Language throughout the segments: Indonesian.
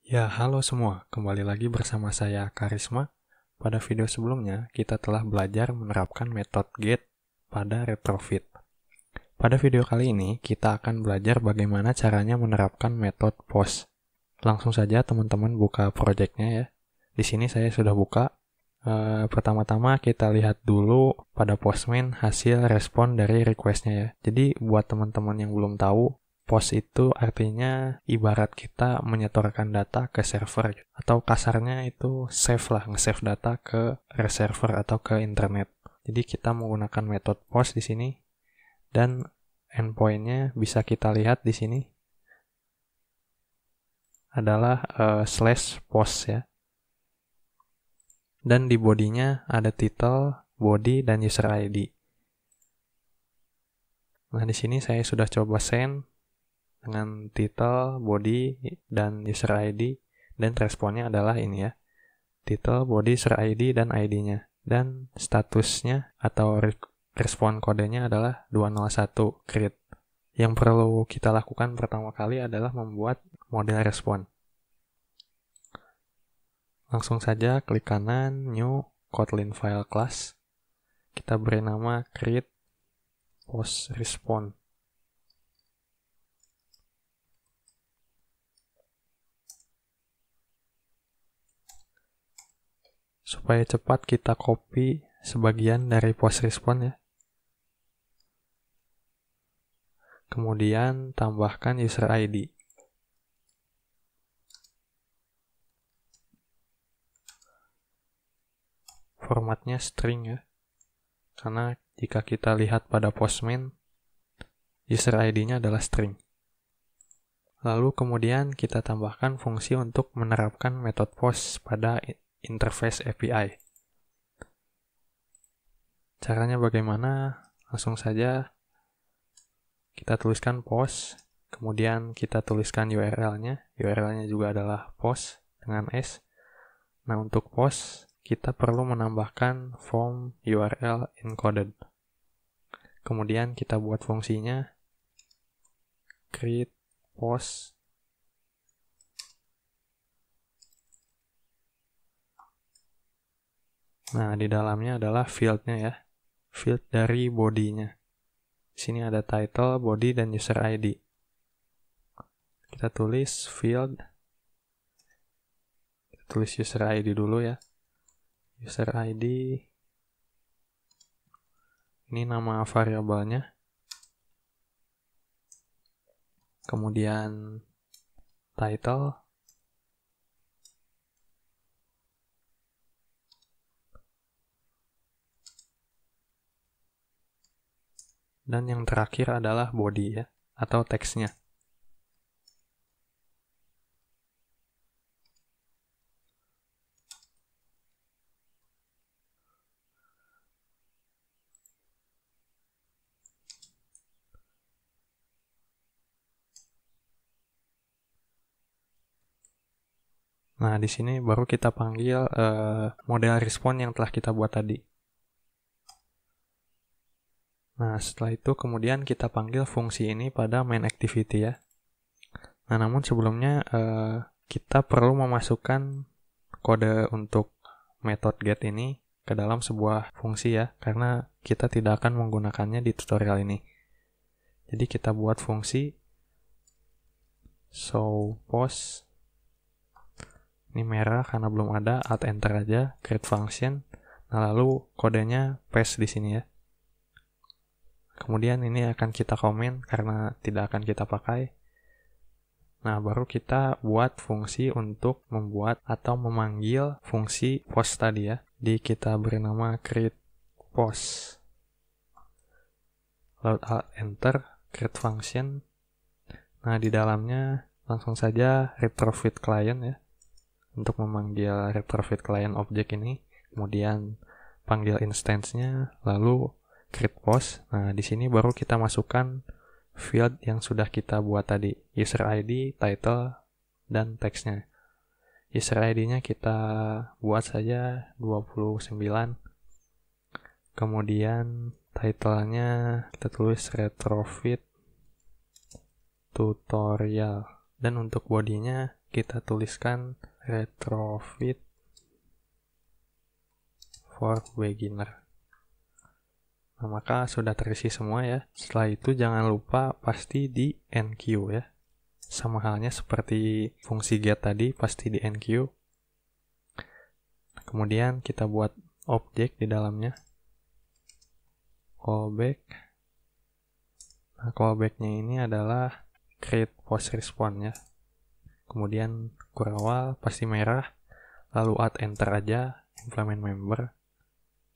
Ya, halo semua. Kembali lagi bersama saya Karisma. Pada video sebelumnya, kita telah belajar menerapkan metode get pada retrofit. Pada video kali ini, kita akan belajar bagaimana caranya menerapkan metode post. Langsung saja teman-teman buka projectnya ya. Di sini saya sudah buka. Pertama-tama kita lihat dulu pada postman hasil respon dari requestnya ya. Jadi buat teman-teman yang belum tahu, post itu artinya ibarat kita menyetorkan data ke server atau kasarnya itu save lah, nge-save data ke reserver atau ke internet. Jadi kita menggunakan metode post di sini dan endpoint-nya bisa kita lihat di sini adalah /post ya. Dan di bodinya ada title, body, dan user ID. Nah, di sini saya sudah coba send dengan title, body, dan user ID, dan responnya adalah ini ya. Title, body, user ID, dan ID-nya. Dan statusnya atau respon kodenya adalah 201 create. Yang perlu kita lakukan pertama kali adalah membuat model respon. Langsung saja klik kanan, new, Kotlin file class. Kita beri nama create post response. Supaya cepat kita copy sebagian dari post response ya. Kemudian tambahkan user ID. Formatnya string ya. Karena jika kita lihat pada postman, user ID-nya adalah string. Lalu kemudian kita tambahkan fungsi untuk menerapkan metode post pada interface API. Caranya bagaimana? Langsung saja kita tuliskan post, kemudian kita tuliskan URL-nya. URL-nya juga adalah post dengan S. Nah, untuk post, kita perlu menambahkan form URL encoded. Kemudian kita buat fungsinya create post Nah, di dalamnya adalah field-nya ya. Field dari body-nya. Di sini ada title, body, dan user ID. Kita tulis field. Kita tulis user ID dulu ya. User ID. Ini nama variabelnya. Kemudian title. Dan yang terakhir adalah body ya, atau teksnya. Nah, di sini baru kita panggil model respon yang telah kita buat tadi. Nah, setelah itu kemudian kita panggil fungsi ini pada main activity ya. Nah, namun sebelumnya kita perlu memasukkan kode untuk method get ini ke dalam sebuah fungsi ya, karena kita tidak akan menggunakannya di tutorial ini. Jadi kita buat fungsi show post. Ini merah karena belum ada, alt enter aja, create function. Nah, lalu kodenya paste di sini ya. Kemudian ini akan kita komen karena tidak akan kita pakai. Nah, baru kita buat fungsi untuk membuat atau memanggil fungsi post tadi ya. Jadi kita beri nama create post. Lalu alt enter, create function. Nah, di dalamnya langsung saja retrofit client ya. Untuk memanggil retrofit client object ini. Kemudian panggil instance-nya, lalu create post. Nah, di sini baru kita masukkan field yang sudah kita buat tadi, user ID, title, dan teksnya. User ID-nya kita buat saja 29. Kemudian title-nya kita tulis retrofit tutorial. Dan untuk body-nya kita tuliskan retrofit for beginner. Nah, maka sudah terisi semua ya. Setelah itu jangan lupa pasti di enqueue ya. Sama halnya seperti fungsi get tadi, pasti di enqueue. Kemudian kita buat objek di dalamnya. Callback. Nah, callback-nya ini adalah create post response ya. Kemudian kurawal pasti merah. Lalu add enter aja, implement member.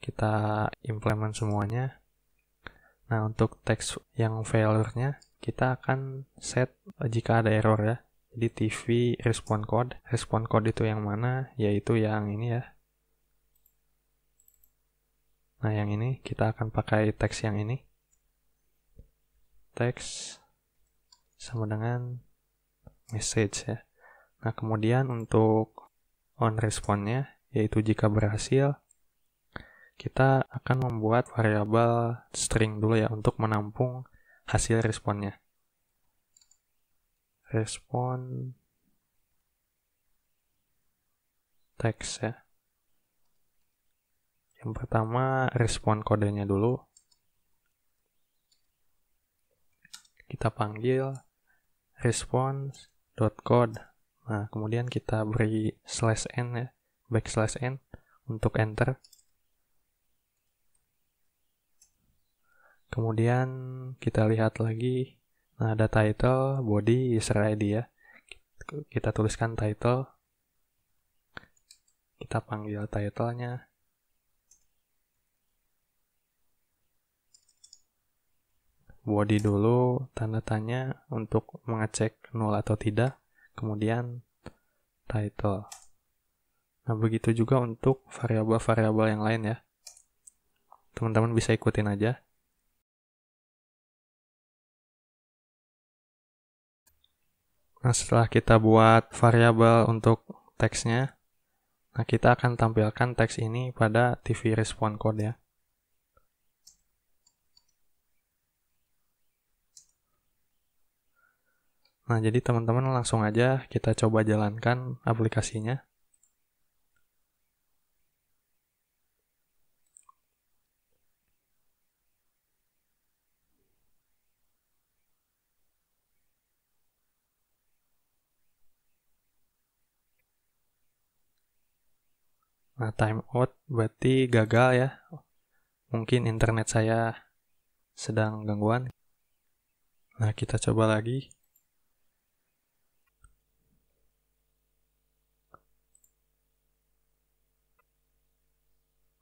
Kita implement semuanya. Nah, untuk teks yang failure-nya, kita akan set jika ada error ya. Jadi TV response code. Response code itu yang mana? Yaitu yang ini ya. Nah, yang ini kita akan pakai teks yang ini. Teks sama dengan message ya. Nah, kemudian untuk on response-nya, yaitu jika berhasil, kita akan membuat variabel string dulu ya untuk menampung hasil responnya. Respon text ya. Yang pertama respon kodenya dulu. Kita panggil response.code. Nah, kemudian kita beri /n ya, \n untuk enter. Kemudian kita lihat lagi, nah ada title, body, user ID ya. Kita tuliskan title. Kita panggil title-nya. Body dulu, tanda tanya untuk mengecek null atau tidak. Kemudian title. Nah, begitu juga untuk variabel-variabel yang lain ya. Teman-teman bisa ikutin aja. Nah, setelah kita buat variabel untuk teksnya, nah kita akan tampilkan teks ini pada TV response code ya. Nah, jadi teman-teman langsung aja kita coba jalankan aplikasinya. Nah, timeout berarti gagal ya. Mungkin internet saya sedang gangguan. Nah, kita coba lagi.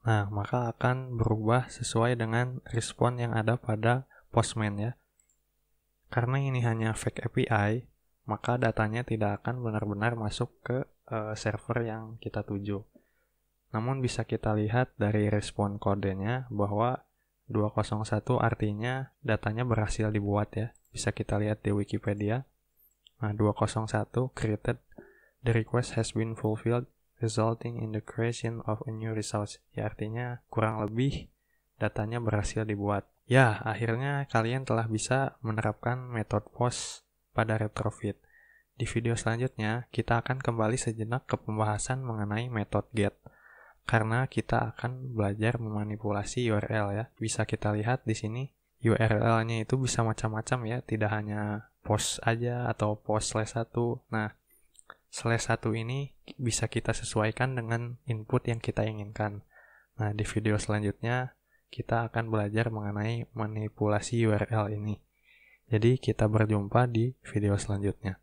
Nah, maka akan berubah sesuai dengan respon yang ada pada Postman ya. Karena ini hanya fake API, maka datanya tidak akan benar-benar masuk ke server yang kita tuju. Namun bisa kita lihat dari respon kodenya bahwa 201 artinya datanya berhasil dibuat ya. Bisa kita lihat di Wikipedia. Nah, 201 created, the request has been fulfilled, resulting in the creation of a new result. Ya, artinya kurang lebih datanya berhasil dibuat. Ya, akhirnya kalian telah bisa menerapkan metode post pada retrofit. Di video selanjutnya, kita akan kembali sejenak ke pembahasan mengenai metode get. Karena kita akan belajar memanipulasi URL ya. Bisa kita lihat di sini URL-nya itu bisa macam-macam ya, tidak hanya post aja atau post /1. Nah, /1 ini bisa kita sesuaikan dengan input yang kita inginkan. Nah, di video selanjutnya kita akan belajar mengenai manipulasi URL ini. Jadi kita berjumpa di video selanjutnya.